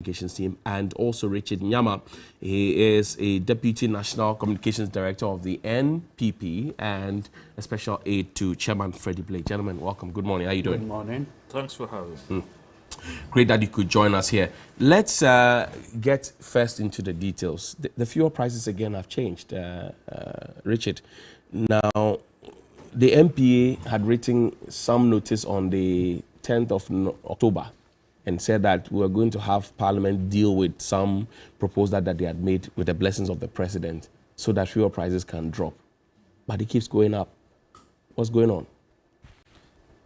Communications team, and also Richard Nyama. He is a Deputy National Communications Director of the NPP and a special aide to Chairman Freddie Blake. Gentlemen, welcome. Good morning. How are you doing? Good morning. Thanks for having me. Great that you could join us here. Let's get first into the details. The fuel prices again have changed, Richard. Now, the MPA had written some notice on the 10th of October and said that we were going to have Parliament deal with some proposal that they had made with the blessings of the President so that fuel prices can drop. But it keeps going up. What's going on?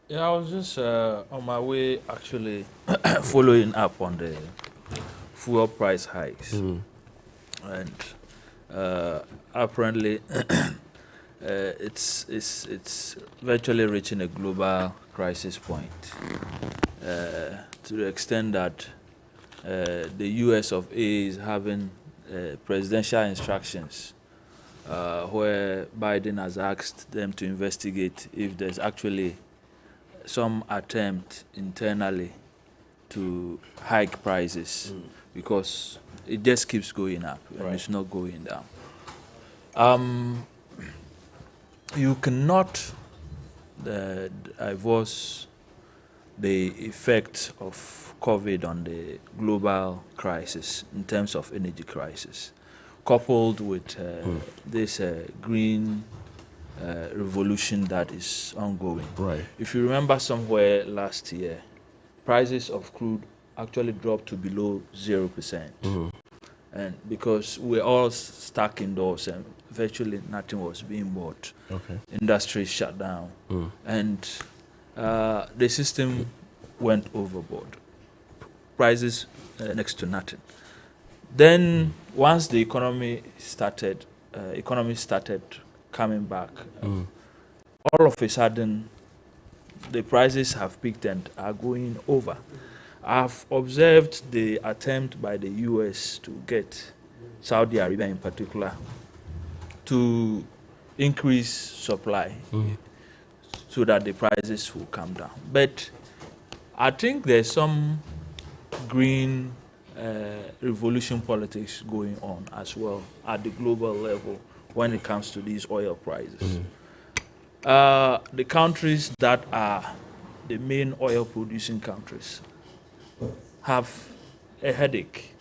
Yeah, I was just on my way actually following up on the fuel price hikes. And apparently it's virtually reaching a global crisis point. To the extent that the US of A is having presidential instructions where Biden has asked them to investigate if there's actually some attempt internally to hike prices because it just keeps going up and it's not going down. You cannot divorce the effect of COVID on the global crisis in terms of energy crisis, coupled with this green revolution that is ongoing. Right. If you remember somewhere last year, prices of crude actually dropped to below 0%. And because we're all stuck indoors and virtually nothing was being bought, industry shut down, and the system went overboard. Prices next to nothing. Then once the economy started coming back, all of a sudden the prices have peaked and are going over. I've observed the attempt by the US to get Saudi Arabia in particular to increase supply so that the prices will come down. But I think there's some green revolution politics going on as well at the global level when it comes to these oil prices. The countries that are the main oil producing countries have a headache.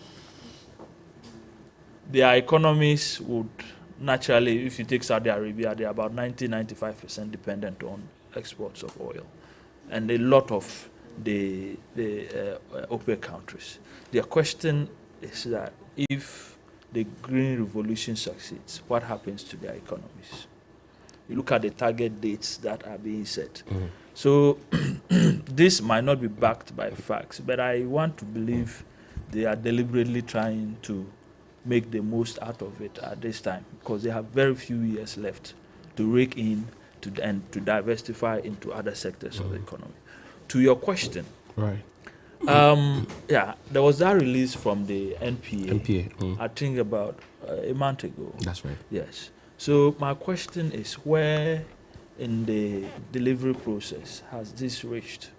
Their economies would naturally, if you take Saudi Arabia, they're about 90-95% dependent on exports of oil, and a lot of the OPEC countries. Their question is that if the green revolution succeeds, what happens to their economies? You look at the target dates that are being set. So this might not be backed by facts, but I want to believe they are deliberately trying to make the most out of it at this time because they have very few years left to rake in and to diversify into other sectors of the economy. To your question, yeah, there was that release from the NPA. I think about a month ago. That's right. Yes. So my question is, where in the delivery process has this reached?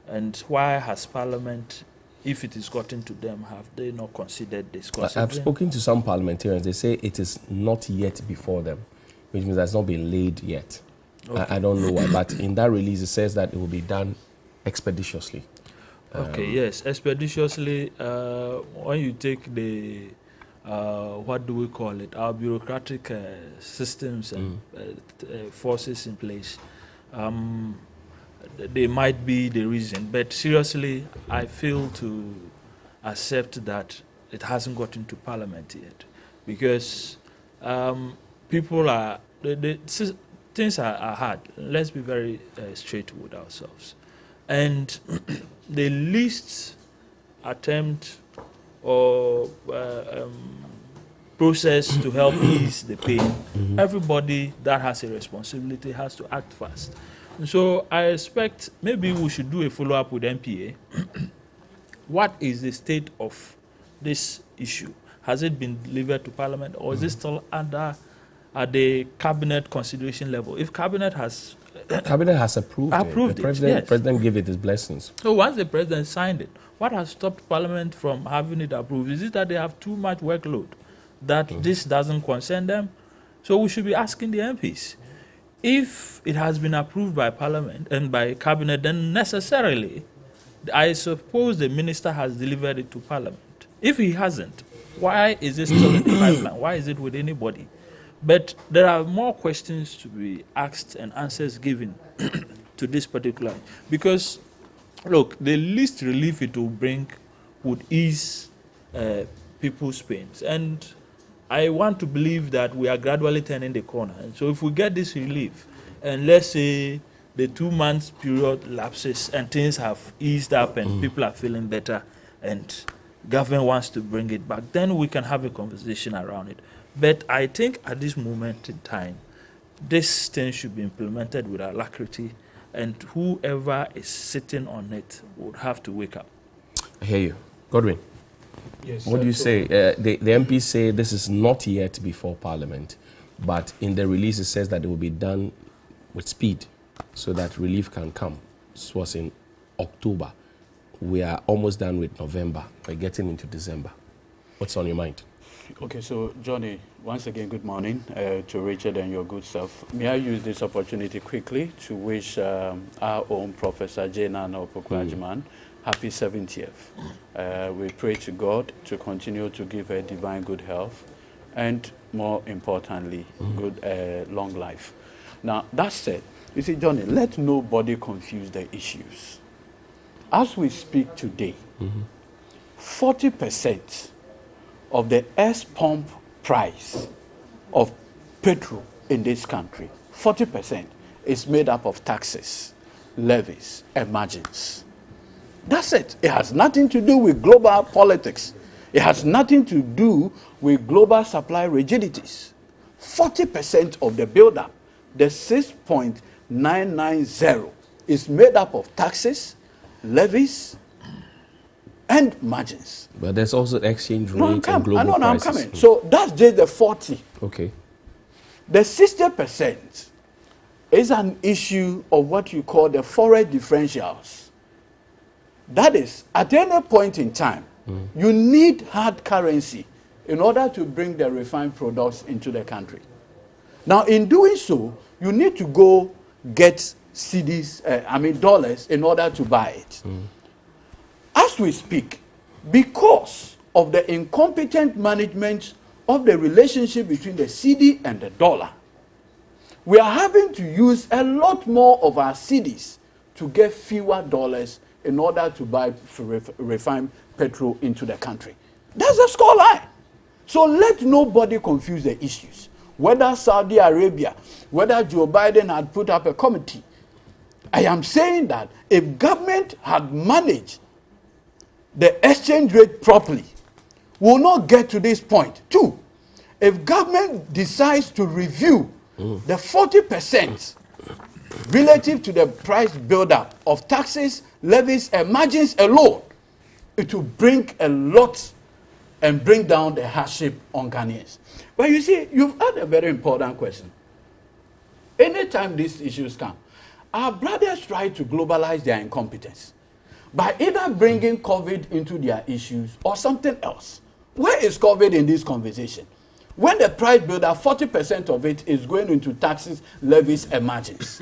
And why has Parliament, if it is gotten to them, have they not considered this? I've spoken to some parliamentarians. They say it is not yet before them, which means it's not been laid yet. I don't know why, but in that release it says that it will be done expeditiously. Okay, yes, expeditiously. When you take the what do we call it? Our bureaucratic systems and forces in place. They might be the reason, but seriously, I fail to accept that it hasn't got into Parliament yet, because people are things are hard. Let's be very straight with ourselves, and the least attempt or process to help ease the pain. Everybody that has a responsibility has to act fast. And so I expect maybe we should do a follow-up with NPA. What is the state of this issue? Has it been delivered to Parliament, or is it still under at the cabinet consideration level? If cabinet has Cabinet has approved, Approved it. it, The yes. president gave it his blessings. So once the president signed it, what has stopped Parliament from having it approved? Is it that they have too much workload, that this doesn't concern them? So we should be asking the MPs. If it has been approved by Parliament and by Cabinet, then necessarily, I suppose the minister has delivered it to Parliament. If he hasn't, why is it still in the pipeline? Why is it with anybody? But there are more questions to be asked and answers given to this particular. Because, look, the least relief it will bring would ease people's pains. And I want to believe that we are gradually turning the corner. And so if we get this relief, and let's say the 2 months period lapses and things have eased up and people are feeling better and government wants to bring it back, then we can have a conversation around it. But I think at this moment in time, this thing should be implemented with alacrity, and whoever is sitting on it would have to wake up. I hear you. Godwin, Yes, what do you say? The MPs say this is not yet before Parliament, but in the release it says that it will be done with speed so that relief can come. This was in October. We are almost done with November. We're getting into December. What's on your mind? Okay, so Johnny, once again, good morning to Richard and your good self. May I use this opportunity quickly to wish our own Professor Jena Opoku-Agyeman happy 70th. We pray to God to continue to give her divine good health and, more importantly, good long life. Now, that said, you see, Johnny, let nobody confuse the issues. As we speak today, 40% of the S-pump price of petrol in this country, 40% is made up of taxes, levies, and margins. That's it. It has nothing to do with global politics. It has nothing to do with global supply rigidities. 40% of the buildup, the 6.990, is made up of taxes, levies, and margins. But there's also exchange rate and global prices. I'm coming. So that's just the 40. Okay. The 60% is an issue of what you call the foreign differentials. That is, at any point in time, you need hard currency in order to bring the refined products into the country. Now, in doing so, you need to go get dollars in order to buy it. As we speak, because of the incompetent management of the relationship between the cedi and the dollar, we are having to use a lot more of our cedis to get fewer dollars in order to buy refined petrol into the country. That's the scoreline. So let nobody confuse the issues. Whether Saudi Arabia, whether Joe Biden had put up a committee, I am saying that if government had managed the exchange rate properly, we'll not get to this point. Two, if government decides to review the 40% relative to the price buildup of taxes, levies, and margins alone, it will bring a lot and bring down the hardship on Ghanaians. But you see, you've had a very important question. Anytime these issues come, our brothers try to globalize their incompetence by either bringing COVID into their issues or something else. Where is COVID in this conversation? When the price buildup, 40% of it is going into taxes, levies, and margins.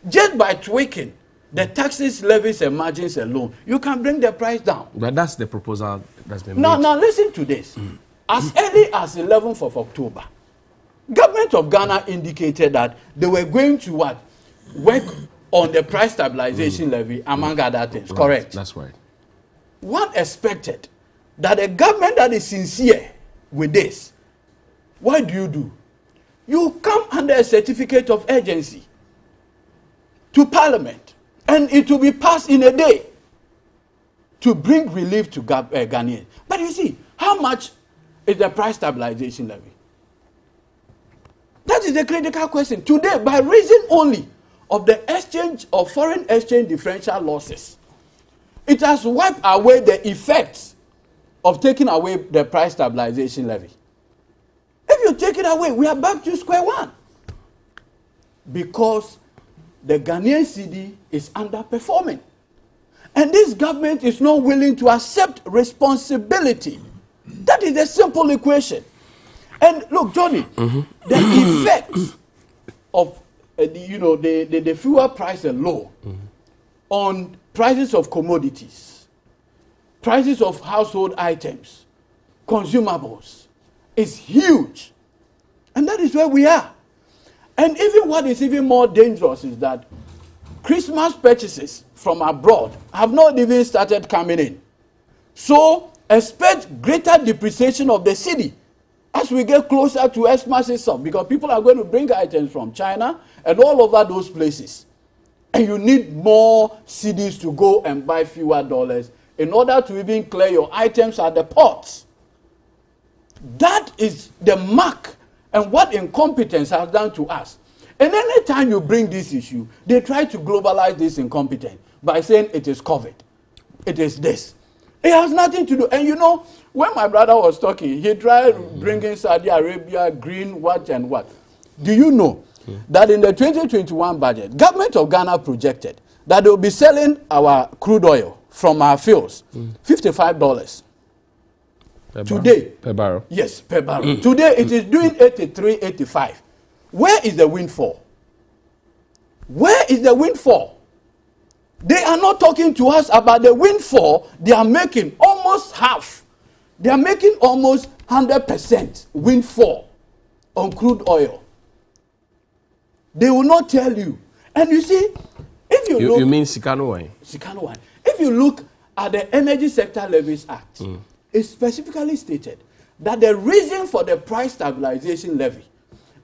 Just by tweaking the taxes, levies, and margins alone, you can bring the price down. But that's the proposal that's been made. Now listen to this. As early as 11th of October, government of Ghana indicated that they were going to what? Work on the price stabilization levy, among other things. Right. Correct? That's right. One expected that a government that is sincere with this, what do? You come under a certificate of urgency to Parliament, and it will be passed in a day to bring relief to Ghanaians. But you see, how much is the price stabilization levy? That is the critical question. Today, by reason only of the exchange of foreign exchange differential losses, it has wiped away the effects of taking away the price stabilization levy. If you take it away, we are back to square one. Because the Ghanaian cedi is underperforming. And this government is not willing to accept responsibility. That is a simple equation. And look, Johnny, the effect of the fuel price alone on prices of commodities, prices of household items, consumables is huge. And that is where we are. And even what is even more dangerous is that Christmas purchases from abroad have not even started coming in. So expect greater depreciation of the cedi as we get closer to Xmas itself, because people are going to bring items from China and all over those places. And you need more cedis to go and buy fewer dollars in order to even clear your items at the ports. That is the mark and what incompetence has done to us. And anytime you bring this issue, they try to globalize this incompetence by saying it is COVID. It is this. It has nothing to do. And you know, when my brother was talking, he tried bringing Saudi Arabia, green, what and what. Do you know that in the 2021 budget, government of Ghana projected that they will be selling our crude oil from our fields, $55. Today, per barrel. Yes, per barrel. Today it is doing 83, 85. Where is the windfall? Where is the windfall? They are not talking to us about the windfall. They are making almost half. They are making almost 100% windfall on crude oil. They will not tell you. And you see, if you look... You mean Sikano wine? Sikano wine. If you look at the Energy Sector Levies Act, it specifically stated that the reason for the price stabilization levy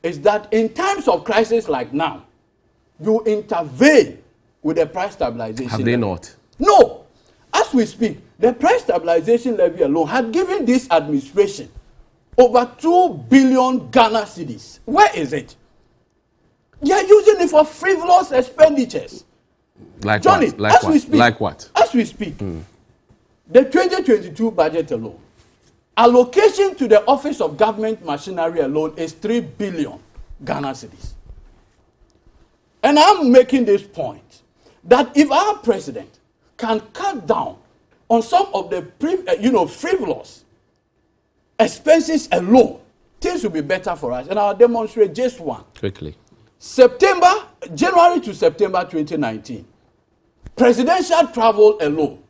is that in times of crisis like now, you intervene with the price stabilization Have levy. they not? No. As we speak, the price stabilization levy alone had given this administration over 2 billion Ghana cedis. Where is it? They are using it for frivolous expenditures. Like Johnny, what? Like as we what? speak, Like what? As we speak, the 2022 budget alone, allocation to the Office of Government Machinery alone is 3 billion Ghana cedis. And I'm making this point that if our president can cut down on some of the frivolous expenses alone, things will be better for us. And I'll demonstrate just one. Quickly. January to September 2019, presidential travel alone,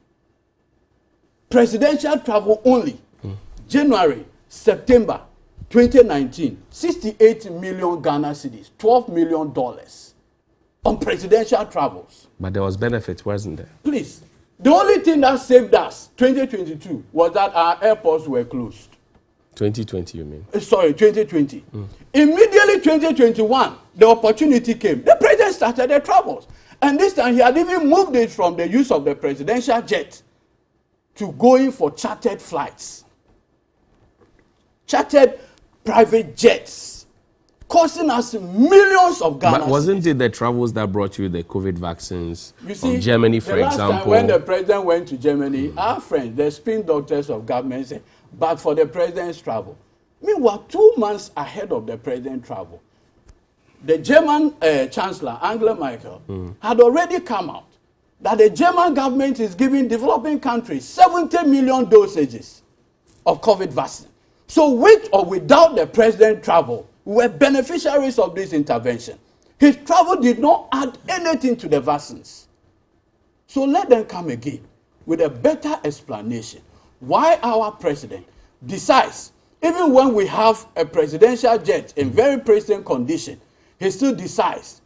presidential travel only, January, September 2019, 68 million Ghana cedis, $12 million on presidential travels. But there was benefit, wasn't there? Please. The only thing that saved us, 2022, was that our airports were closed. 2020, you mean? Sorry, 2020. Immediately 2021, the opportunity came. The president started the travels. And this time he had even moved it from the use of the presidential jet to going for chartered flights. Chartered private jets, costing us millions of Ghana. But wasn't it the travels that brought you the COVID vaccines from Germany, for the last example? time when the president went to Germany, our friends, the spin doctors of government, said, but for the president's travel. Meanwhile, 2 months ahead of the president's travel, the German Chancellor, Angela Merkel, had already come out that the German government is giving developing countries 70 million dosages of COVID vaccine. So with or without the president's travel, we were beneficiaries of this intervention. His travel did not add anything to the vaccines. So let them come again with a better explanation why our president decides, even when we have a presidential jet in very pristine condition, he still decides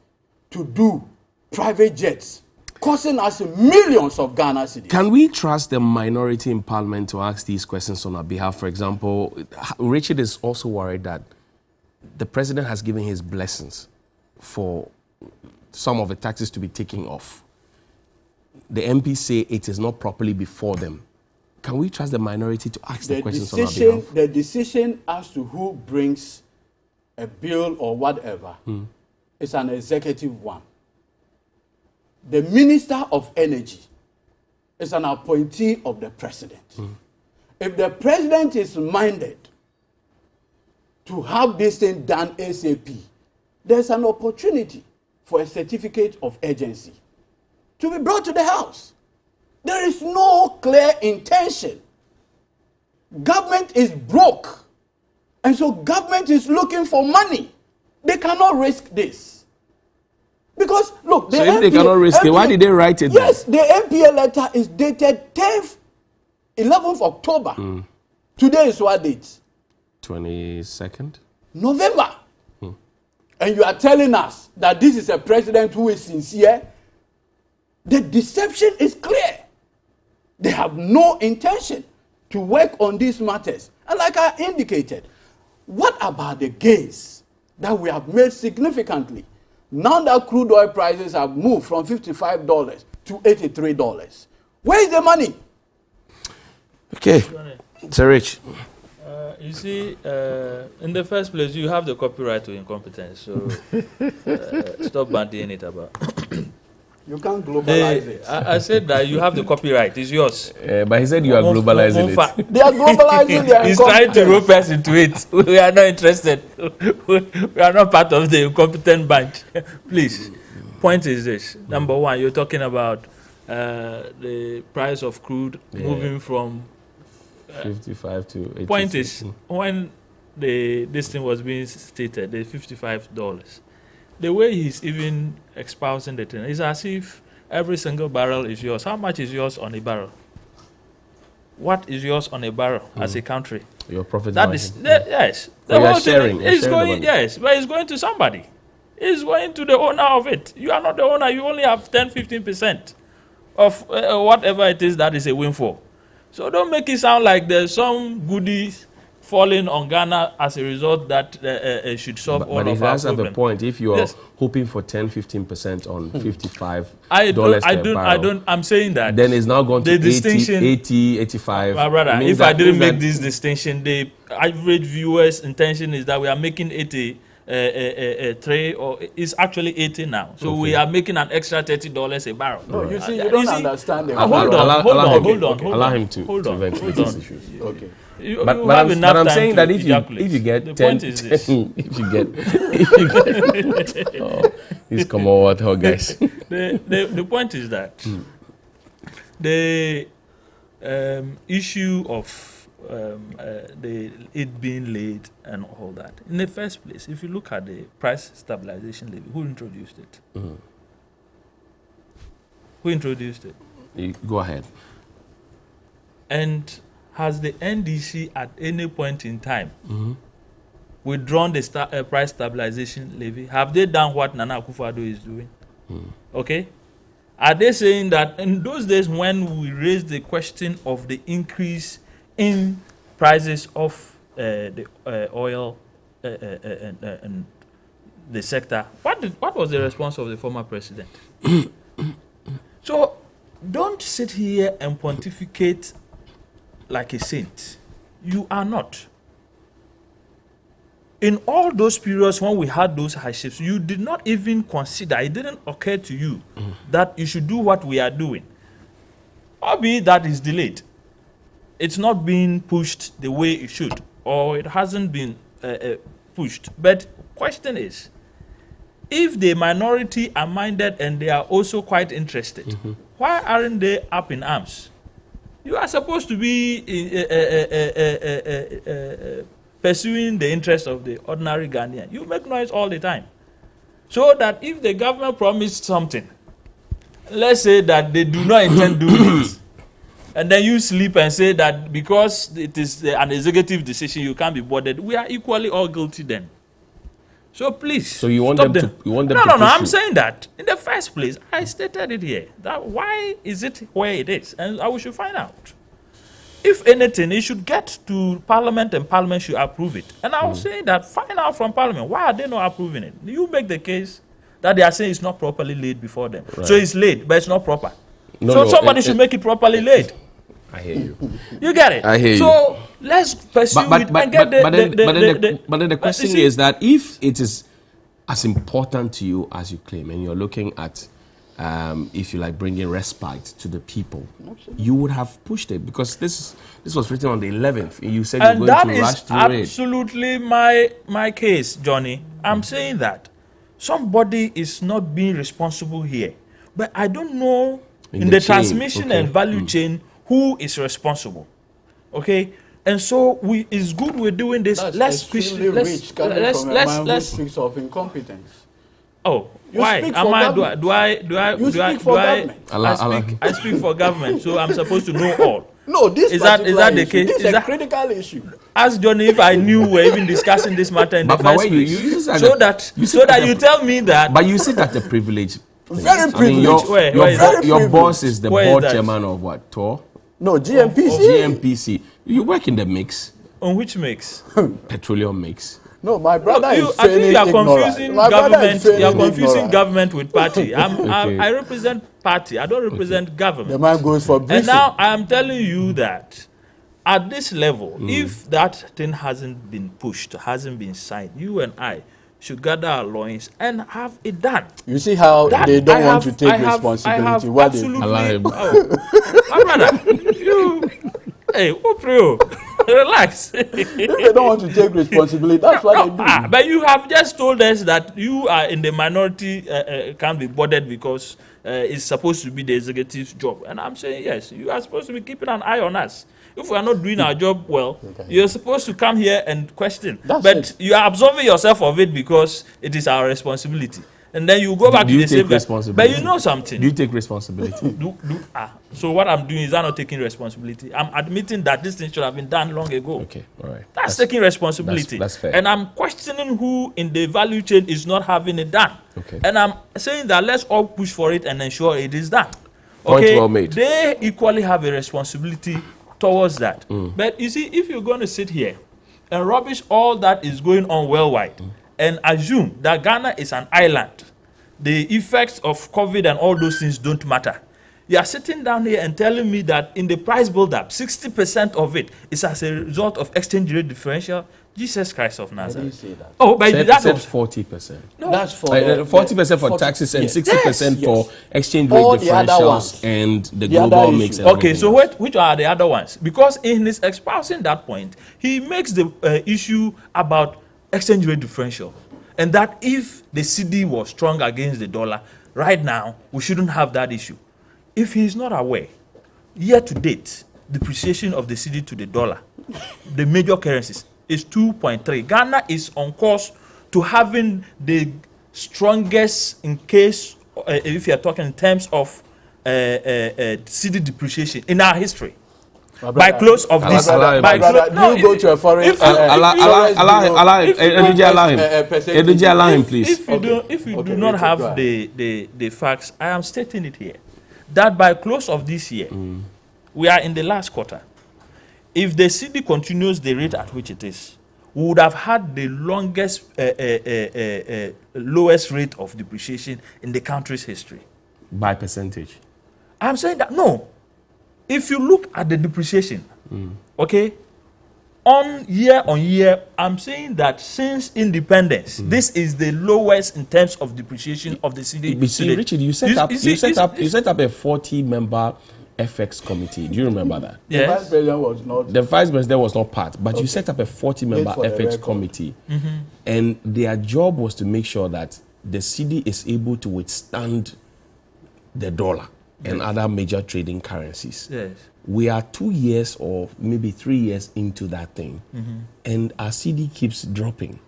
to do private jets, costing us millions of Ghana cedis. Can we trust the minority in parliament to ask these questions on our behalf? For example, Richard is also worried that the president has given his blessings for some of the taxes to be taken off. The MPs say it is not properly before them. Can we trust the minority to ask the questions on our behalf? The decision as to who brings a bill or whatever is an executive one. The Minister of Energy is an appointee of the president. If the president is minded to have this thing done ASAP, there's an opportunity for a certificate of urgency to be brought to the House. There is no clear intention. Government is broke. And so government is looking for money. They cannot risk this. Because, look, so if they cannot risk it, why did they write it? Yes, the MPA letter is dated 11th October. Today is what date? 22nd? November. And you are telling us that this is a president who is sincere? The deception is clear. They have no intention to work on these matters. And like I indicated, what about the gains that we have made significantly? Now that crude oil prices have moved from $55 to $83. Where is the money? Okay, Sir Rich. You see, in the first place, you have the copyright to incompetence, so stop bandying it about. You can't globalize it. I said that you have the copyright, it's yours. But he said you are globalizing it. They are globalizing their He's trying to rope us into it. We are not interested. We are not part of the incompetent bunch. Please, point is this. Number one, you're talking about the price of crude moving from 55 to 80. Point is, when this thing was being stated, the $55, the way he's even espousing the thing is as if every single barrel is yours. How much is yours on a barrel? What is yours on a barrel as a country? Your profit That margin. is yes. So you are sharing. It's going but it's going to somebody. It's going to the owner of it. You are not the owner. You only have 10-15% of whatever it is that is a windfall. So don't make it sound like there's some goodies falling on Ghana as a result that should solve all of our problems. But it does have a point. If you are hoping for 10-15% on $55 I don't. I'm saying that. Then it's now going to 80, 85. My brother, if I didn't make this distinction, the average viewer's intention is that we are making 80. Tray or is actually 80 now, so we are making an extra $30 a barrel. No, you see, you don't understand. Hold on. Allow him to vent these issues. Okay. But I'm saying that if you get 10, please come over, guys. The point is that the issue of it being late and all that. In the first place, if you look at the price stabilization levy, who introduced it? Who introduced it? Go ahead. And has the NDC at any point in time withdrawn the price stabilization levy? Have they done what Nana Akufo-Addo is doing? Okay? Are they saying that in those days when we raised the question of the increase in prices of the oil and the sector, what was the response of the former president? So don't sit here and pontificate like a saint. You are not. In all those periods when we had those hardships, you did not even consider, it didn't occur to you that you should do what we are doing. Albeit that is delayed. It's not being pushed the way it should, or it hasn't been pushed. But question is, if the minority are minded and they are also quite interested, why aren't they up in arms? You are supposed to be pursuing the interests of the ordinary Ghanaian. You make noise all the time. So that if the government promised something, let's say that they do not intend doing it, and then you sleep and say that because it is an executive decision, you can't be bothered. We are equally all guilty then. So please, so you want stop them to? You want them no, to? No. I'm saying that in the first place, I stated it here. That why is it where it is, and we should find out. If anything, it should get to Parliament, and Parliament should approve it. And I was saying that find out from Parliament why are they not approving it. You make the case that they are saying it's not properly laid before them. Right. So it's laid, but it's not proper. Somebody should make it properly laid. I hear you. You get it? I hear you. So let's pursue it and get but then the question is that if it is as important to you as you claim, and you're looking at, if you like, bringing respite to the people, you would have pushed it, because this was written on the 11th. You said you're going to rush through it. And that is absolutely my case, Johnny. I'm saying that somebody is not being responsible here. But I don't know in the the chain, transmission okay. and value chain who is responsible. Okay? And so it's good we're doing this. That's Let's fish. extremely rich coming from a man who Let's. speaks of incompetence. Oh, You why? speak Am for I? government. You speak for government. I speak for government, so I'm supposed to know all. No, this Is that the issue, case? this Is is a that- critical issue. Ask Johnny if I knew we're even discussing this matter in the But first wait, place. you said So that- that you tell me that. But you said that the privilege. Very I mean, privileged. Where is your, that? your boss is the Where is board that? chairman of what? TOR? No, GMPC. GMPC. You work in the mix, On which mix? petroleum mix. No, my brother I is think feigning you are ignorance. confusing My brother government. is feigning You are confusing ignorance. government with party. Okay. I represent party. I don't represent The government. man goes for briefing. And now I am telling you that at this level, if that thing hasn't been pushed, hasn't been signed, you and I should gather our loins and have it done. You see how That they don't I want have- to take I have responsibility. What they absolutely. Allow him. Oh, my brother, you. Hey, Oprio, relax. if they don't want to take responsibility, that's what they do. But you have just told us that you are in the minority, can't be bothered because it's supposed to be the executive's job. And I'm saying, yes, you are supposed to be keeping an eye on us. If we are not doing our job well, you're supposed to come here and question. That's but it. you are absolving yourself of it because it is our responsibility. And then you go back Do to you the take same guy. responsibility? But you know something. Do you take responsibility? So what I'm doing is I'm not taking responsibility. I'm admitting that this thing should have been done long ago. Okay, all right. That's taking responsibility. that's fair. And I'm questioning who in the value chain is not having it done. Okay. And I'm saying that let's all push for it and ensure it is done. Point well made. They equally have a responsibility towards that. But you see, if you're going to sit here and rubbish all that is going on worldwide and assume that Ghana is an island, the effects of COVID and all those things don't matter. You are sitting down here and telling me that in the price build-up, 60% of it is as a result of exchange rate differential. Jesus Christ of I didn't Nazareth. say that. Oh, but that Said was 40%. no. That's for 40% for 40 taxes and yes. 60% Yes. for exchange rate All the other differentials ones. and the The other global issue. mix. And Okay, everything so else. which are the other ones? Because in his espousing that point, he makes the issue about exchange rate differential, and that if the CD was strong against the dollar, right now we shouldn't have that issue. If he is not aware, year to date, depreciation of the CD to the dollar, the major currencies, is 2.3. Ghana is on course to having the strongest in case, if you are talking in terms of CD depreciation in our history. By close of this, allow him. by Brother, no, you go to a foreign. Allow him. percentage. Edudzi, allow him, please. if you Okay, do not Richard, have go ahead. the facts, I am stating it here that by close of this year, we are in the last quarter. If the CD continues the rate at which it is, we would have had the longest, lowest rate of depreciation in the country's history. By percentage. I'm saying that no. If you look at the depreciation, okay, on year, I'm saying that since independence, this is the lowest in terms of depreciation of the CD. You see, Richard, you set up a 40-member FX committee. Do you remember that? The vice Yes. president was not. The vice president was not part, but you set up a 40-member Wait for the FX record. committee, and their job was to make sure that the CD is able to withstand the dollar and other major trading currencies. Yes. We are 2 years or maybe 3 years into that thing, and our CD keeps dropping.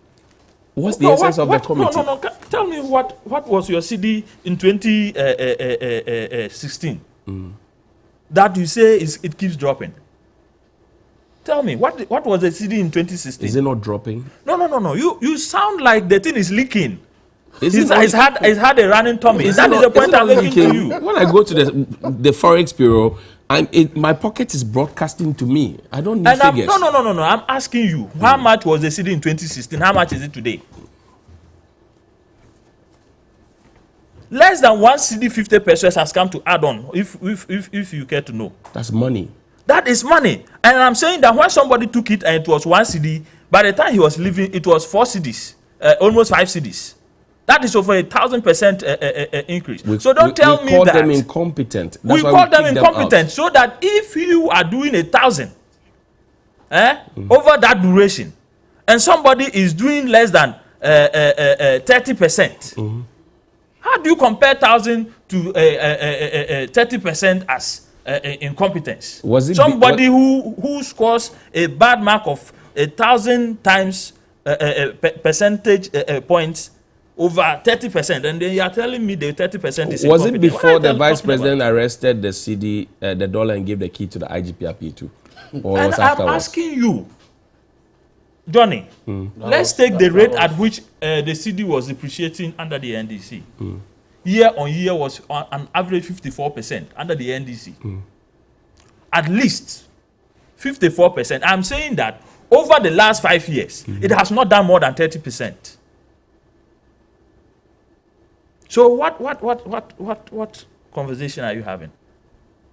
What's the essence of the committee? No. Tell me what was your CD in 2016 that you say it keeps dropping? Tell me what was the CD in 2016? Is it not dropping? No. You sound like the thing is leaking. Is It's had a running tummy. That is the point I'm making to you. When I go to the Forex Bureau, my pocket is broadcasting to me. I don't need figures. No. I'm asking you, how much was the CD in 2016? How much is it today? Less than 1 CD 50 pesos has come to add on, if you care to know. That's money. That is money. And I'm saying that when somebody took it and it was 1 CD, by the time he was leaving, it was 4 CDs, almost 5 CDs. That is over 1,000% increase. So don't tell me that. We call them incompetent. We call them incompetent so that if you are doing 1,000 over that duration, and somebody is doing less than 30%. How do you compare 1,000 to 30% as incompetence? Was it somebody who scores a bad mark of 1,000 times percentage points over 30%, and then you are telling me the 30% is Was incompetent? it before the vice talking president about? arrested the CD, the dollar, and gave the key to the IGPRP too? Or And was I'm afterwards? asking you, Johnny, let's take the rate at which the CD was depreciating under the NDC. Year on year was on an average 54% under the NDC. At least 54%. I'm saying that over the last 5 years, it has not done more than 30%. So what conversation are you having?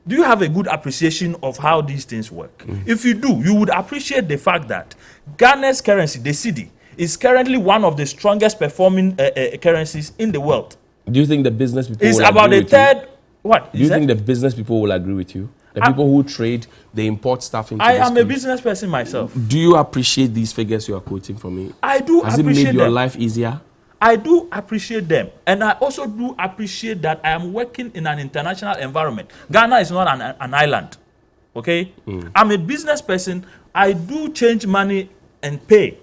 Do you have a good appreciation of how these things work? If you do, you would appreciate the fact that Ghana's currency, the cedi, is currently one of the strongest performing currencies in the world. Do you think the business people It's will about agree a with you? third. What? Do you think the business people will agree with you? The people who trade, they import stuff into this I am a country. business person myself. Do you appreciate these figures you are quoting for me? I do Has it appreciate made your them. life easier? I do appreciate them. And I also do appreciate that I am working in an international environment. Ghana is not an island. Okay? I'm a business person. I do change money and pay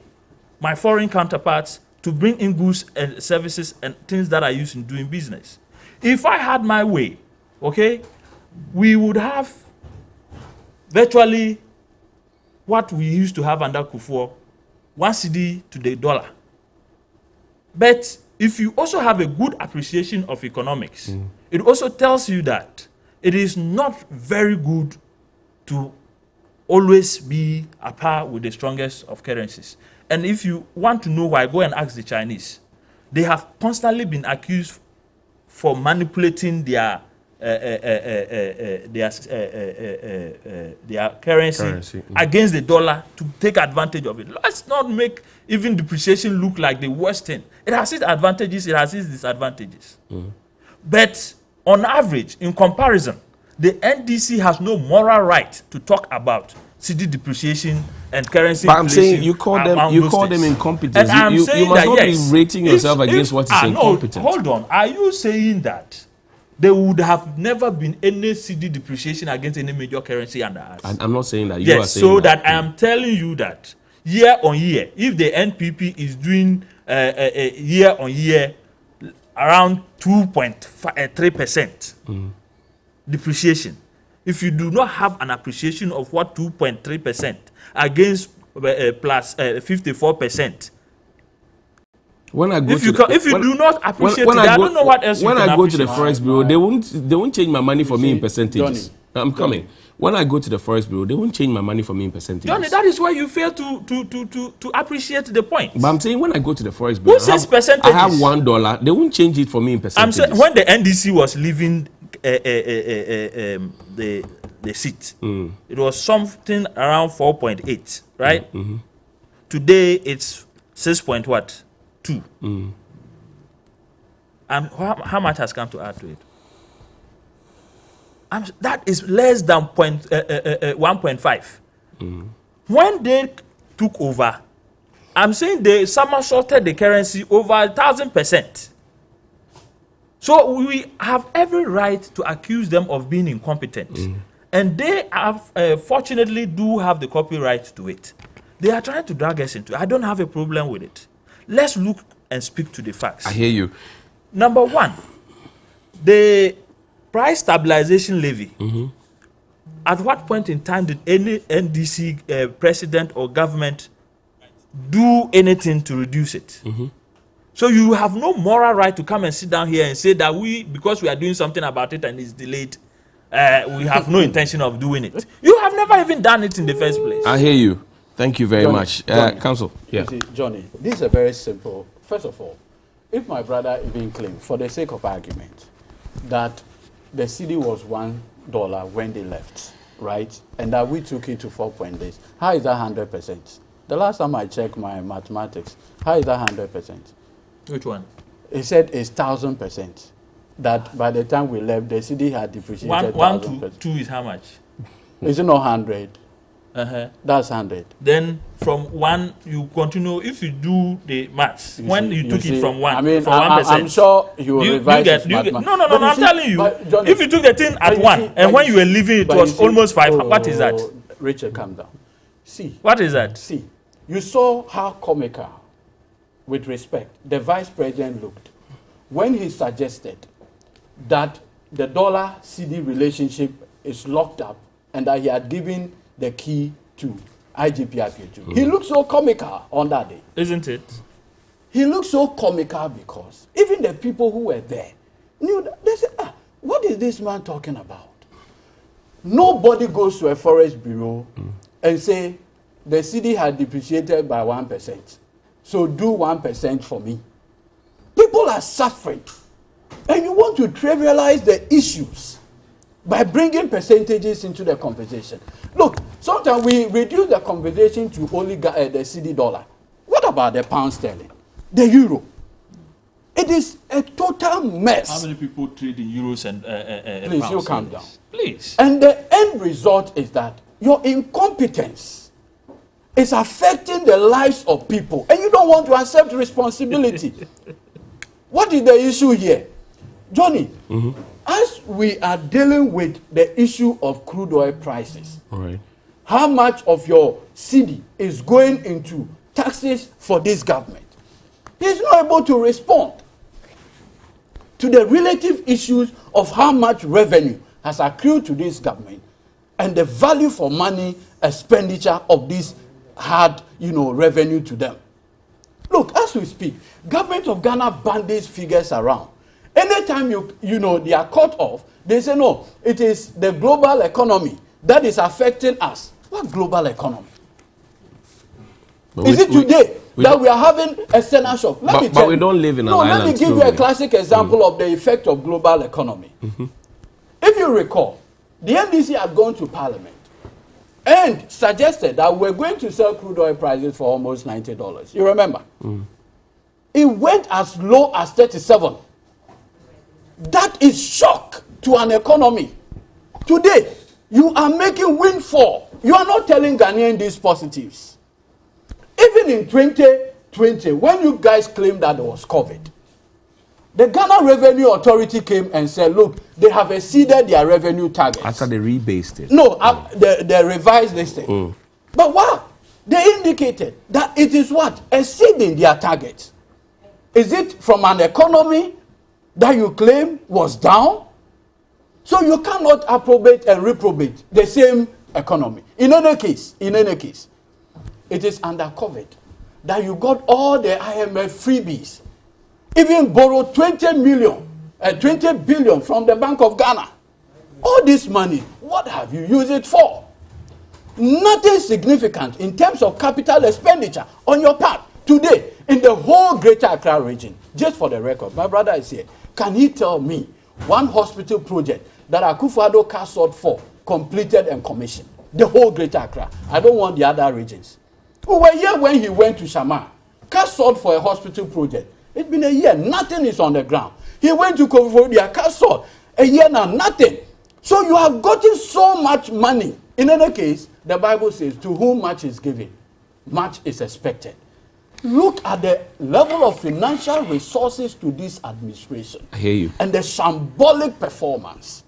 my foreign counterparts to bring in goods and services and things that I use in doing business. If I had my way, okay, we would have virtually what we used to have under Kufuor, 1 cedi to the dollar. But if you also have a good appreciation of economics, it also tells you that it is not very good to always be a par with the strongest of currencies. And if you want to know why, go and ask the Chinese. They have constantly been accused for manipulating their currency against the dollar to take advantage of it. Let's not make even depreciation look like the worst thing. It has its advantages, it has its disadvantages. But on average, in comparison, the NDC has no moral right to talk about cedi depreciation and currency But I'm inflation. saying you call them incompetent. And I'm You saying must that, not yes, be rating yourself against what is incompetent. No, hold on. Are you saying that there would have never been any cedi depreciation against any major currency under us? I'm not saying that. You Yes, are saying so that I am telling you that year on year, if the NPP is doing year on year around 2.3% depreciation, if you do not have an appreciation of what 2.3% against plus 54%, when I go if you do not appreciate it, I don't know what else you can appreciate. When I go to the appreciate. Forex Bureau, they won't change my money for me in percentages. Johnny, I'm coming. When I go to the Forex Bureau, they won't change my money for me in percentages. Johnny, that is why you fail to appreciate the point. But I'm saying when I go to the Forex Bureau, Who says percentages? I have $1. They won't change it for me in I'm percentages. saying when the NDC was leaving the seat, it was something around 4.8, right? Today it's 6.2. And how much has come to add to it? That is less than 1.5. When they took over, I'm saying they somersaulted the currency over 1,000%. So we have every right to accuse them of being incompetent. And they have, fortunately do have the copyright to it. They are trying to drag us into it. I don't have a problem with it. Let's look and speak to the facts. I hear you. Number one, the price stabilization levy. At what point in time did any NDC president or government do anything to reduce it? So you have no moral right to come and sit down here and say that because we are doing something about it and it's delayed, we have no intention of doing it. You have never even done it in the first place. I hear you. Thank you very Johnny, much. Johnny, Counsel. Yeah. You see, Johnny, this is a very simple. First of all, if my brother even claimed, for the sake of argument, that the cedi was $1 when they left, right? And that we took it to 4.8. How is that 100%? The last time I checked my mathematics, how is that 100%? Which one? He said it's 1,000%. That by the time we left, the cedi had depreciated. One to two is how much? Is it not 100? That's 100. Then from 1 you continue. If you do the maths, when you took it from 1, I mean, from 1%, I'm sure you will revise his mathematics. no. I'm telling you, Johnny, if you took the thing at 1 and when you were leaving it was almost 5, what is that? Richard, calm down. See. What is that? See, you saw how comical, with respect, the vice president looked when he suggested that the dollar-CD relationship is locked up and that he had given the key to IGPIP2. He looked so comical on that day. Isn't it? He looked so comical because even the people who were there knew that. They said, what is this man talking about? Nobody goes to a forest bureau and say, the CD had depreciated by 1%. So do 1% for me. People are suffering. And you want to trivialize the issues by bringing percentages into the conversation. Look, sometimes we reduce the conversation to only the CD dollar. What about the pound sterling? The euro? It is a total mess. How many people trade in euros and please, pounds? you calm down. Please. And the end result is that your incompetence is affecting the lives of people, and you don't want to accept responsibility. What is the issue here? Johnny, as we are dealing with the issue of crude oil prices, how much of your CD is going into taxes for this government? He's not able to respond to the relative issues of how much revenue has accrued to this government and the value for money expenditure of this hard, revenue to them. Look, as we speak, government of Ghana bandies figures around. Anytime they are cut off, they say, no, it is the global economy that is affecting us. What global economy? Is it today that we are having external shock? But we don't live in an island. Let me give you a classic example of the effect of global economy. If you recall, the NDC had gone to Parliament and suggested that we're going to sell crude oil prices for almost $90. You remember? It went as low as 37. That is shock to an economy. Today, you are making windfall. You are not telling Ghanaians these positives. Even in 2020, when you guys claimed that there was COVID, the Ghana Revenue Authority came and said, look, they have exceeded their revenue targets. After they rebased it. No, they revised this thing. But what? They indicated that it is what? Exceeding their targets. Is it from an economy that you claim was down? So you cannot approbate and reprobate the same economy. In any case, it is under COVID that you got all the IMF freebies. Even borrowed 20 billion from the Bank of Ghana. All this money, what have you used it for? Nothing significant in terms of capital expenditure on your part. Today, in the whole Greater Accra region, just for the record, my brother is here. Can he tell me one hospital project that Akufo-Addo castled for, completed and commissioned? The whole Greater Accra. I don't want the other regions. We were here when he went to Shama, castled for a hospital project. It's been a year, nothing is on the ground. He went to Kofodia, castled. A year now, nothing. So you have gotten so much money. In any case, the Bible says, to whom much is given, much is expected. Look at the level of financial resources to this administration. I hear you. And the shambolic performance.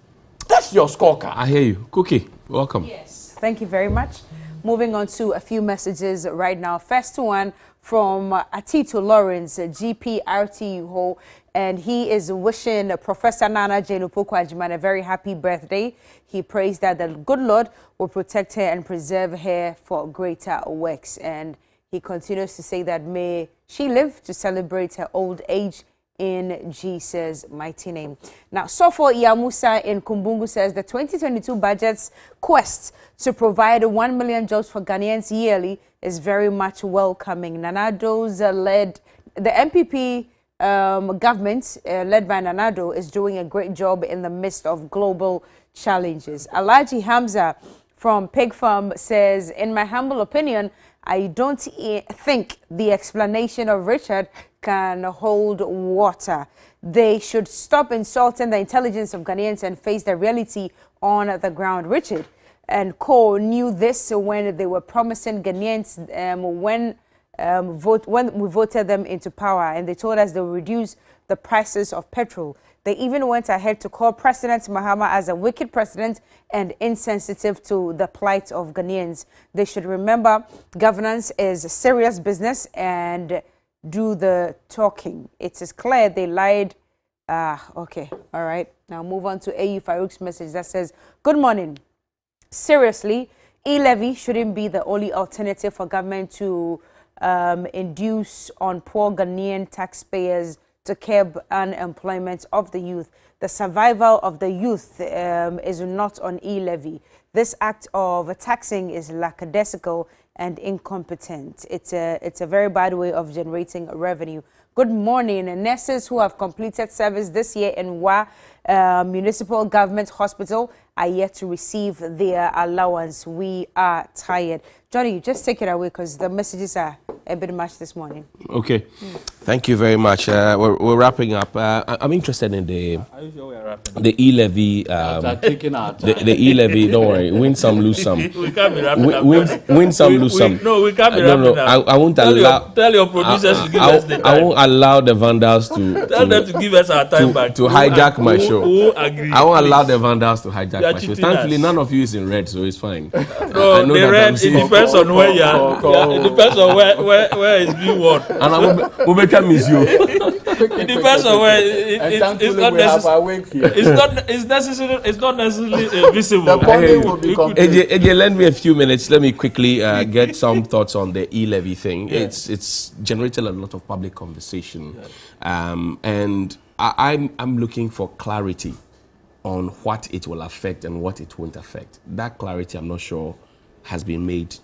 That's your scorecard. I hear you. Cookie, welcome. Yes. Thank you very much. Moving on to a few messages right now. First one from Atito Lawrence, GPRTU, and he is wishing Professor Nana Jane Opoku-Agyeman a very happy birthday. He prays that the good Lord will protect her and preserve her for greater works. And he continues to say that may she live to celebrate her old age in Jesus' mighty name. Now, Sofo Iyamusa in Kumbungu says the 2022 budget's quest to provide 1 million jobs for Ghanaians yearly is very much welcoming. Nanado's the MPP government led by Nanado is doing a great job in the midst of global challenges. Alaji Hamza from Pig Farm says, in my humble opinion, I don't think the explanation of Richard can hold water. They should stop insulting the intelligence of Ghanaians and face the reality on the ground. Richard, and co knew this when they were promising Ghanaians when we voted them into power, and they told us they would reduce the prices of petrol. They even went ahead to call President Mahama as a wicked president and insensitive to the plight of Ghanaians. They should remember governance is serious business and do the talking. It is clear they lied. Okay, all right. Now move on to AU Farouk's message that says, good morning. Seriously, E-levy shouldn't be the only alternative for government to induce on poor Ghanaian taxpayers to curb unemployment of the youth. The survival of the youth is not on E-levy. This act of taxing is lackadaisical and incompetent. It's a very bad way of generating revenue. Good morning. Nurses who have completed service this year in Wa Municipal Government Hospital are yet to receive their allowance. We are tired. Johnny, just take it away because the messages are a bit much this morning. Okay. Thank you very much. We're wrapping up. I'm interested in the E-levy. The E-levy. Don't worry. Win some, lose some. We can't be wrapping up. Win some, lose some. No, we can't be wrapping up. I won't allow. Tell your producers to give us the time. I won't allow the vandals to Tell them to give us our time back. To hijack my show. Who agree? I won't allow the vandals to hijack my show. cheating Thankfully, us. none of you is in red, so it's fine. No, the red, it depends on where you are. It depends on where it's being won. And I will become miss you. It depends on where it's not necessary. It's not necessarily visible. The bonding will be complete. AJ, lend me a few minutes. Let me quickly get some thoughts on the E-levy thing. Yeah. It's generated a lot of public conversation, and I'm looking for clarity on what it will affect and what it won't affect. That clarity, I'm not sure, has been made,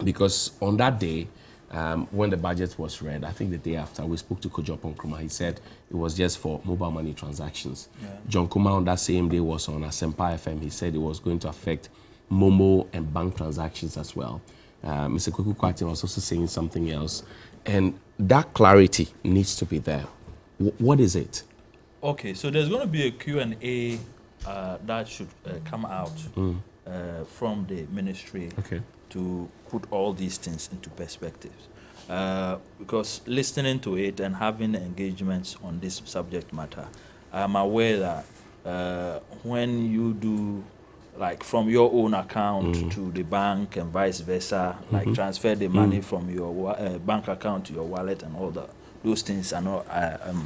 because on that day, when the budget was read, I think the day after, we spoke to Kojopo Nkrumah. He said it was just for mobile money transactions. Yeah. John Kuma on that same day was on Asempa FM. He said it was going to affect Momo and bank transactions as well. Mr. Kweku Kwatin was also saying something else. And that clarity needs to be there. What is it? Okay, so there's going to be a Q&A that should come out from the ministry to put all these things into perspective. Because listening to it and having engagements on this subject matter, I'm aware that when you do, like from your own account to the bank and vice versa, like transfer the money from your bank account to your wallet and all that, those things are not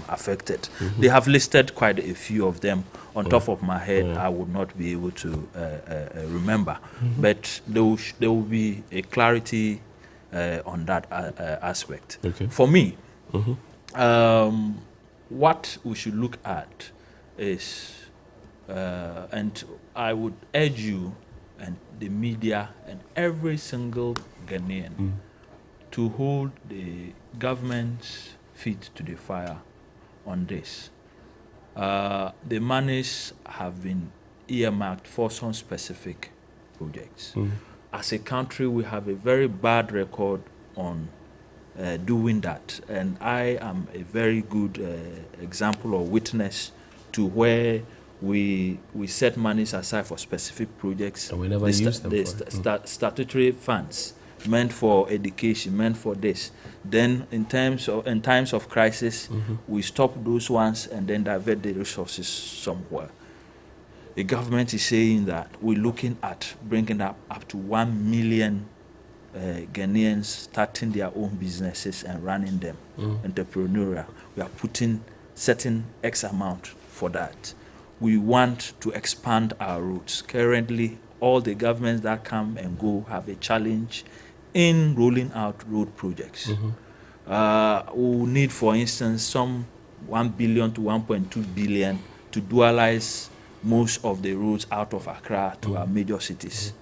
affected. They have listed quite a few of them. On top of my head, I would not be able to remember. But there will be a clarity on that aspect. Okay. For me, what we should look at is, and I would urge you and the media and every single Ghanaian to hold the government's feet to the fire on this. The monies have been earmarked for some specific projects. As a country, we have a very bad record on doing that, and I am a very good example or witness to where we set monies aside for specific projects. And we never use them for statutory funds meant for education, meant for this. Then in times of crisis, we stop those ones and then divert the resources somewhere. The government is saying that we're looking at bringing up to 1 million Ghanaians starting their own businesses and running them, entrepreneurial. We are putting certain X amount for that. We want to expand our routes. Currently, all the governments that come and go have a challenge in rolling out road projects. We need, for instance, some 1 billion to 1.2 billion to dualize most of the roads out of Accra to our major cities.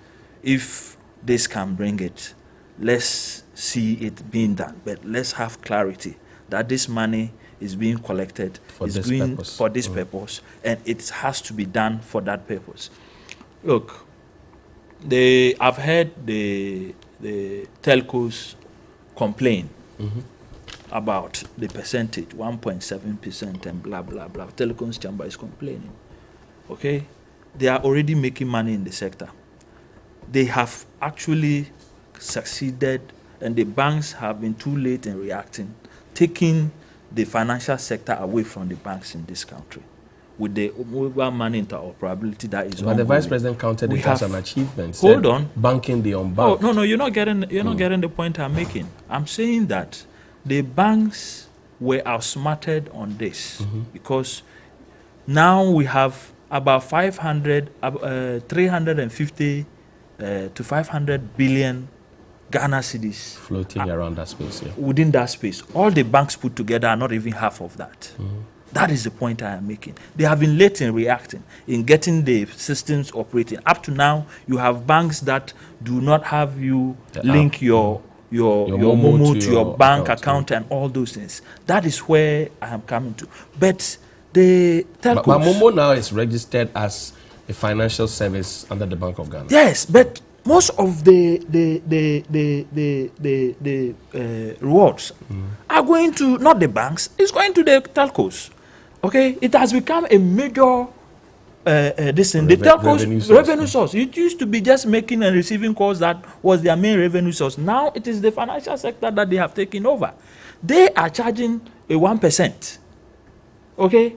If this can bring it, let's see it being done. But let's have clarity that this money is being collected for this purpose, and it has to be done for that purpose. Look, I've heard the telcos complain about the percentage, 1.7% and blah, blah, blah. Telecoms chamber is complaining. Okay? They are already making money in the sector. they have actually succeeded, and the banks have been too late in reacting, taking the financial sector away from the banks in this country with the mobile money interoperability that is But the Vice ongoing. President counted We it as have- an achievement. Hold said on. Banking the Oh, unbanked. no, you're not getting the point I'm making. I'm saying that the banks were outsmarted on this because now we have about 350 to 500 billion Ghana cedis Floating around that space, yeah. within that space. All the banks put together are not even half of that. That is the point I am making. They have been late in reacting, in getting the systems operating. Up to now, you have banks that do not have you link your Momo to your bank account and all those things. That is where I am coming to. But the telcos... But Momo now is registered as a financial service under the Bank of Ghana. Yes, but most of the rewards are going to not the banks, it's going to the telcos. Okay, it has become a major this thing. The telcos revenue source. It used to be just making and receiving calls that was their main revenue source. Now it is the financial sector that they have taken over. They are charging a 1%. Okay,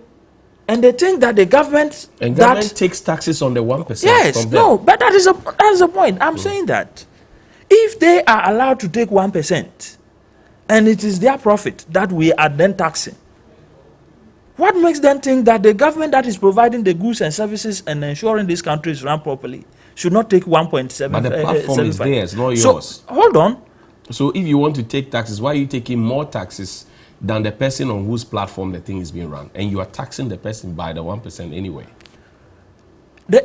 and they think that the government takes taxes on the 1%. Yes, from them. no, but that is the point. I'm saying that if they are allowed to take 1% and it is their profit that we are then taxing, what makes them think that the government that is providing the goods and services and ensuring this country is run properly should not take 1.7? But the platform is theirs, not yours. So, hold on. So if you want to take taxes, why are you taking more taxes than the person on whose platform the thing is being run? And you are taxing the person by the 1% anyway.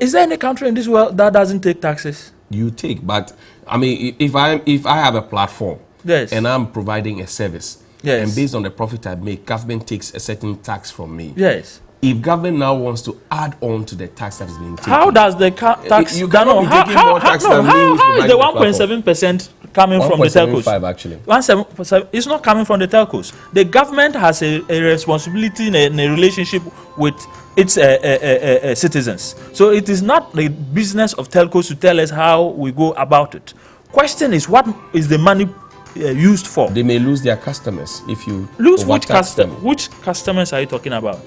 Is there any country in this world that doesn't take taxes? You take, but I mean, if I have a platform, yes, and I'm providing a service, yes, and based on the profit I make, government takes a certain tax from me. Yes. If government now wants to add on to the tax that is being taken, how does the tax? You cannot be taking more tax than me who's how is the providing 1.7% coming from the telcos? 1.75 actually. 1.7%. It's not coming from the telcos. The government has a responsibility in a relationship with its citizens. So it is not the business of telcos to tell us how we go about it. Question is, what is the money used for? They may lose their customers if you lose which overtax them. Which customers are you talking about?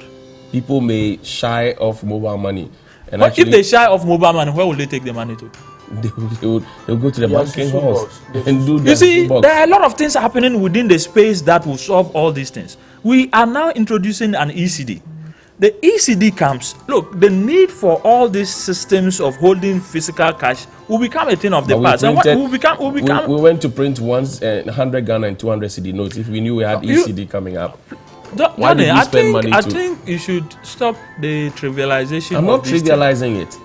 People may shy of mobile money. And But if they shy of mobile money, where will they take the money to? They'll go to the banking halls and do that. You see, there are a lot of things happening within the space that will solve all these things. We are now introducing an ECD. The ECD comes, look, the need for all these systems of holding physical cash will become a thing of the past. And we went to print once 100 Ghana and 200 CD notes if we knew we had ECD coming up. Johnny, I think you should stop the trivialization. I'm not trivializing it.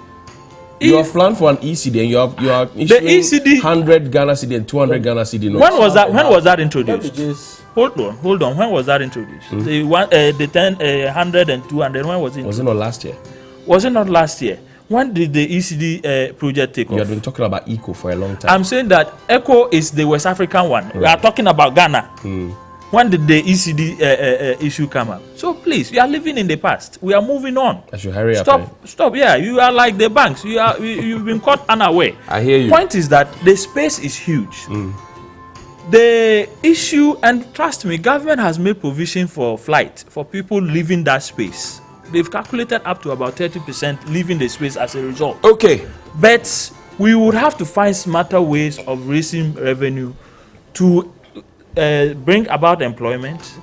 You have planned for an ECD and you are issuing the ECD 100 Ghana CD and 200 Ghana CD notes. When was that introduced? Hold on. When was that introduced? The 100 and 200. When was it? Was it not last year? Was it not last year? When did the ECD project take off? You have been talking about ECO for a long time. I'm saying that ECO is the West African one. Right. We are talking about Ghana. When did the ECD issue come up? So please, we are living in the past. We are moving on. I should hurry up. Stop. Yeah, you are like the banks. You've been caught unaware. I hear you. Point is that the space is huge. The issue, and trust me, government has made provision for flight for people leaving that space. They've calculated up to about 30% leaving the space as a result. Okay. But we would have to find smarter ways of raising revenue to bring about employment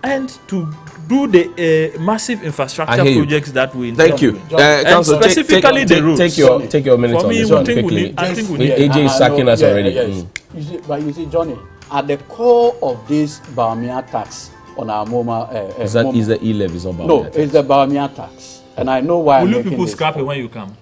and to do the massive infrastructure projects that we intend. Thank you. Council, specifically the roads. Take your minutes on this one quickly. AJ is sacking us already. Yes. You see, Johnny, at the core of this Baumia tax on our MoMA... is the E-levy, it's not Baumia tax. No, it's the Baumia tax. And I know why Will you people scrap it when you come?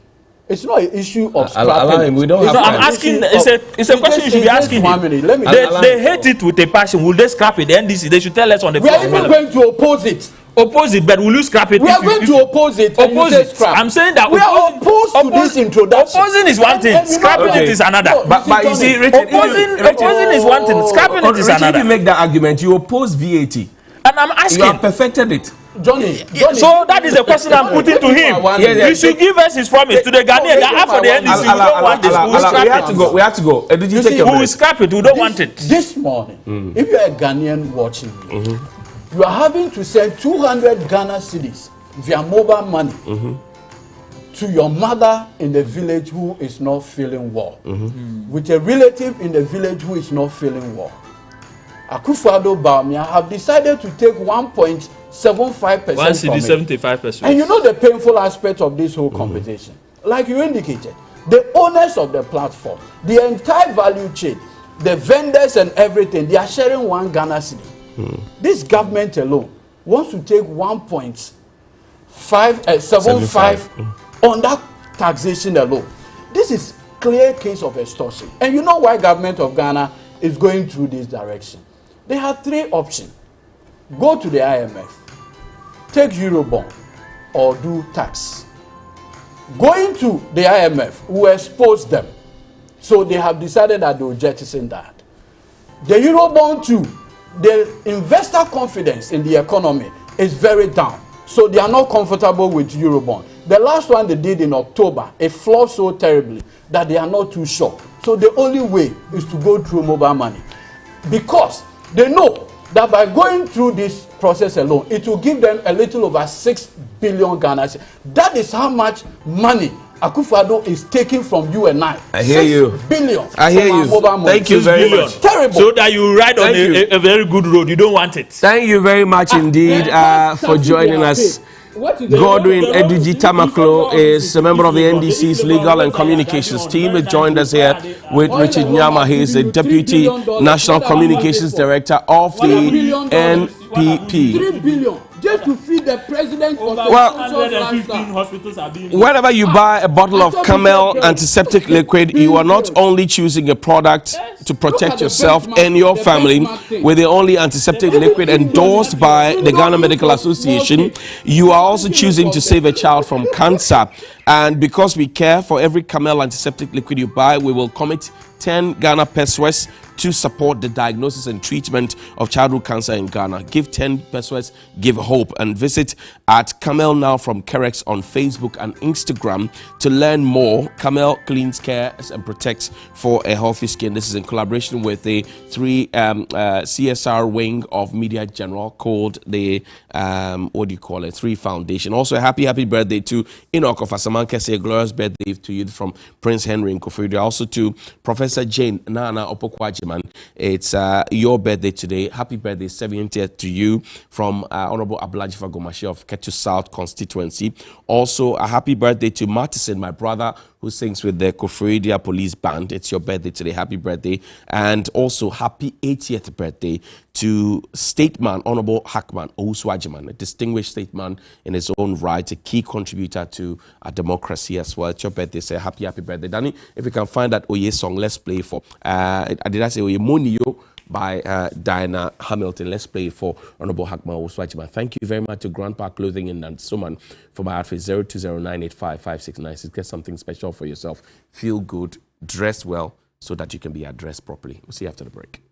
It's not an issue of scrapping. We don't have I'm asking. It's a question you should be asking. They hate it with a passion. Will they scrap it? The NDC, they should tell us on the floor. We are even going to oppose it. Oppose it, but will you scrap it? We are going to oppose it. Oppose it. I'm saying that we are opposed to this introduction. Opposing is one thing. Scrapping it is another. But you see, Richard, opposing is one thing. Scrapping it is another. If you make that argument, you oppose VAT. And I'm asking. You have perfected it. Johnny, So that is the question I'm putting to him. He should give us his promise to the Ghanaian that after the NDC we don't want this. We have to go. Did you take your We will scrap it. We don't want it. This morning, if you're a Ghanaian watching me, you are having to send 200 Ghana cedis via mobile money to your mother in the village who is not feeling well, with a relative in the village who is not feeling well. Akufo-Addo Bawumia have decided to take 1.75% from it. 75%. And you know the painful aspect of this whole competition. Like you indicated, the owners of the platform, the entire value chain, the vendors and everything, they are sharing 1 Ghana cedi. This government alone wants to take 1.75 on that taxation alone. This is clear case of extortion. And you know why government of Ghana is going through this direction? They have 3 options. Go to the IMF, take Eurobond, or do tax. Going to the IMF will expose them. So they have decided that they will jettison that. The Eurobond too, the investor confidence in the economy is very down. So they are not comfortable with Eurobond. The last one they did in October, it flopped so terribly that they are not too sure. So the only way is to go through mobile money. Because they know that by going through this process alone, it will give them a little over 6 billion Ghana. That is how much money Akufo-Addo is taking from you and I. I hear 6 you. billion. I hear you. Thank you very much. Terrible. So that you ride on a very good road. You don't want it. Thank you very much indeed for joining us. Godwin Eduji Tamaklo is a member of the NDC's Legal and Communications team. He joined us here with Richard Nyama. He is the Deputy National Communications Director of the NPP. 3 billion just to feed the president of the hospitals are being. Whenever you buy a bottle of Camel antiseptic liquid, you are not only choosing a product to protect yourself and your family with the only antiseptic liquid endorsed by the Ghana Medical Association, you are also choosing to save a child from cancer. And because we care, for every Camel antiseptic liquid you buy, we will commit 10 Ghana pesos to support the diagnosis and treatment of childhood cancer in Ghana. Give 10 pesos, give hope, and visit at Camel Now from Kerex on Facebook and Instagram to learn more. Camel cleans, cares, and protects for a healthy skin. This is in collaboration with the CSR wing of Media General called the 3 Foundation. Also, a happy birthday to Enoch of Asamanke. Say a glorious birthday to you from Prince Henry Nkofiri. Also to Professor Jane Nana Opokwajiman. It's your birthday today. Happy birthday, 70th to you from Honorable Ablajifa Gomashi of Ketu South constituency. Also, a happy birthday to Martison, my brother, who sings with the Koforidia Police Band. It's your birthday today. Happy birthday. And also, happy 80th birthday to statesman Honorable Hackman Owusu-Agyemang, a distinguished statesman in his own right, a key contributor to our democracy as well. It's your birthday. Say happy birthday. Danny, if you can find that Oye song, let's play for. Did I say Oye Monio by Diana Hamilton? Let's play it for Honorable Hackman Owusu-Agyemang. Thank you very much to Grandpa Clothing in Nansuman for my outfit 0209855696. Get something special for yourself. Feel good, dress well, so that you can be addressed properly. We'll see you after the break.